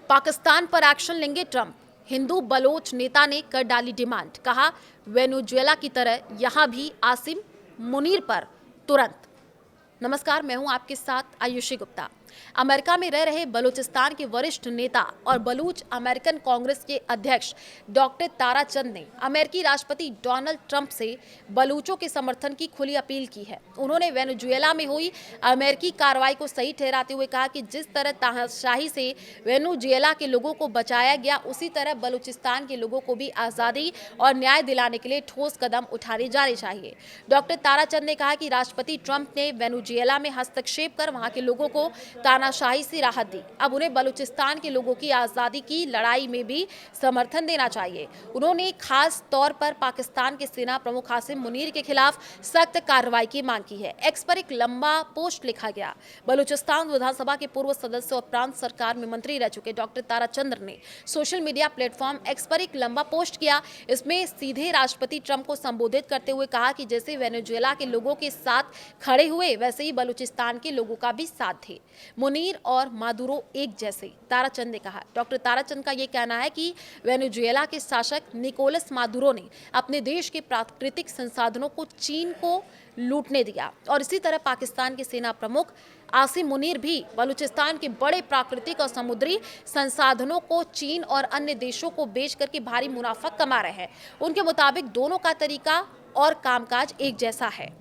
पाकिस्तान पर एक्शन लेंगे Trump. Hindu Bloch नेता ने कर डाली डिमांड, कहा वेनेजुएला की तरह यहां भी आसिम मुनीर पर तुरंत। नमस्कार, मैं हूं आपके साथ आयुषी गुप्ता। अमेरिका में रह रहे बलूचिस्तान के वरिष्ठ नेता और बलूच अमेरिकन कांग्रेस के अध्यक्ष डॉक्टर ताराचंद ने अमेरिकी राष्ट्रपति डोनाल्ड ट्रंप से बलूचों के समर्थन की खुली अपील की है। उन्होंने वेनेजुएला में हुई अमेरिकी कार्रवाई को सही ठहराते हुए कहा कि जिस तरह तानाशाही से वेनेजुएला के लोगों को बचाया गया, उसी तरह बलूचिस्तान के लोगों को भी आज़ादी और न्याय दिलाने के लिए ठोस कदम उठाने जाने चाहिए। डॉक्टर ताराचंद ने कहा कि राष्ट्रपति ट्रंप ने वेनेजुएला में हस्तक्षेप कर वहां के लोगों को तानाशाही से राहत दी। अब उन्हें बलूचिस्तान के लोगों की आज़ादी की लड़ाई में भी समर्थन देना चाहिए। उन्होंने खास तौर पर पाकिस्तान के सेना प्रमुख आसिम मुनीर के खिलाफ सख्त कार्रवाई की मांग की है। एक्स पर एक लंबा पोस्ट लिखा गया। बलूचिस्तान विधानसभा के पूर्व सदस्य और प्रांत सरकार में मंत्री रह चुके डॉक्टर ताराचंद ने सोशल मीडिया प्लेटफॉर्म एक्स पर एक लंबा पोस्ट किया। इसमें सीधे राष्ट्रपति ट्रंप को संबोधित करते हुए कहा कि जैसे वेनेजुएला के लोगों के साथ खड़े हुए, वैसे ही बलूचिस्तान के लोगों का भी साथ थे। मुनीर और मादुरो एक जैसे, ताराचंद ने कहा। डॉक्टर ताराचंद का यह कहना है कि वेनेजुएला के शासक निकोलस मादुरो ने अपने देश के प्राकृतिक संसाधनों को चीन को लूटने दिया और इसी तरह पाकिस्तान के सेना प्रमुख आसिम मुनीर भी बलूचिस्तान के बड़े प्राकृतिक और समुद्री संसाधनों को चीन और अन्य देशों को बेच करके भारी मुनाफा कमा रहे हैं। उनके मुताबिक दोनों का तरीका और कामकाज एक जैसा है,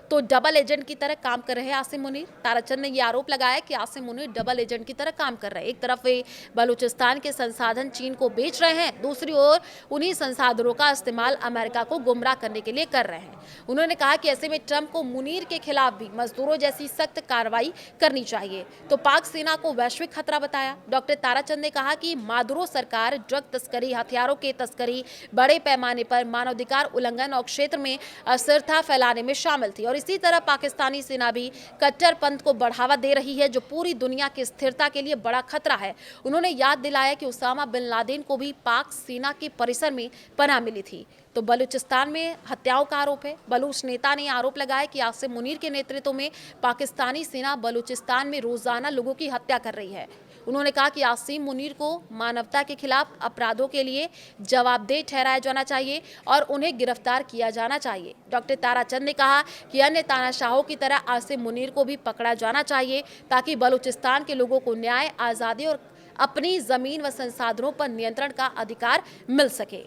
तो डबल एजेंट की तरह काम कर रहे हैं आसिम मुनीर। ताराचंद ने यह आरोप लगाया कि आसिम मुनीर डबल एजेंट की तरह काम कर रहे हैं। एक तरफ वे बलूचिस्तान के संसाधन चीन को बेच रहे हैं, दूसरी ओर उन्हीं संसाधनों का इस्तेमाल अमेरिका को गुमराह करने के लिए कर रहे हैं। उन्होंने कहा कि ऐसे में ट्रंप को मुनीर के खिलाफ भी मजदूरों जैसी सख्त कार्रवाई करनी चाहिए, तो पाक सेना को वैश्विक खतरा बताया। डॉक्टर ताराचंद ने कहा कि मादुरो सरकार ड्रग तस्करी, हथियारों की तस्करी, बड़े पैमाने पर मानवाधिकार उल्लंघन और क्षेत्र में अस्थिरता फैलाने में शामिल थी और इसी तरह पाकिस्तानी सेना भी कट्टरपंथ को बढ़ावा दे रही है, जो पूरी दुनिया की स्थिरता के लिए बड़ा खतरा है। उन्होंने याद दिलाया कि उसामा बिन लादेन को भी पाक सेना के परिसर में पनाह मिली थी। तो बलूचिस्तान में हत्याओं का आरोप है। बलूच नेता ने आरोप लगाया कि आसिम मुनीर के नेतृत्व में पाकिस्तानी सेना बलूचिस्तान में रोजाना लोगों की हत्या कर रही है। उन्होंने कहा कि आसिम मुनीर को मानवता के खिलाफ अपराधों के लिए जवाबदेह ठहराया जाना चाहिए और उन्हें गिरफ्तार किया जाना चाहिए। डॉक्टर ताराचंद ने कहा कि अन्य तानाशाहों की तरह आसिम मुनीर को भी पकड़ा जाना चाहिए, ताकि बलूचिस्तान के लोगों को न्याय, आज़ादी और अपनी जमीन व संसाधनों पर नियंत्रण का अधिकार मिल सके।